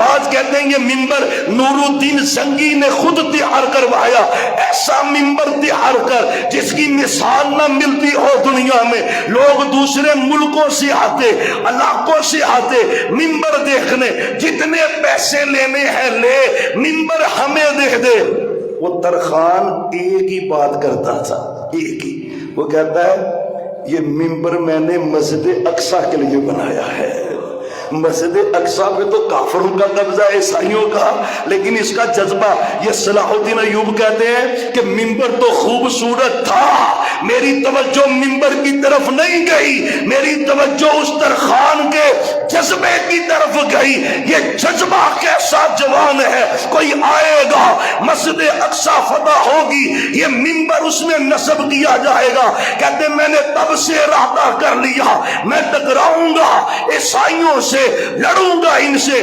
بعض کہتے ہیں یہ ممبر نور الدین زنگی نے خود تیار کروایا، ایسا ممبر تیار کر جس کی مثال نہ ملتی ہو دنیا میں، لوگ دوسرے ملکوں سے آتے، علاقوں سے آتے ممبر دیکھنے، جتنے پیسے لینے ہیں لے، ممبر ہمیں دے دے۔ وہ ترخان ایک ہی بات کرتا تھا، ایک ہی، وہ کہتا ہے یہ ممبر میں نے مسجد اقصی کے لیے بنایا ہے۔ مسجد اقصی پہ تو کافروں کا قبضہ ہے، عیسائیوں کا، لیکن اس کا جذبہ، یہ صلاح الدین ایوب کہتے ہیں کہ ممبر تو خوبصورت تھا، میری توجہ ممبر کی طرف نہیں گئی، میری توجہ اس ترخان کے جذبے کی طرف گئی۔ یہ جذبہ کیسا جوان ہے، کوئی آئے گا مسجد اقصی فتح ہوگی، یہ ممبر اس میں نصب کیا جائے گا، کہتے میں نے تب سے ارادہ کر لیا میں ٹکراؤں گا عیسائیوں سے، لڑوں گا ان سے۔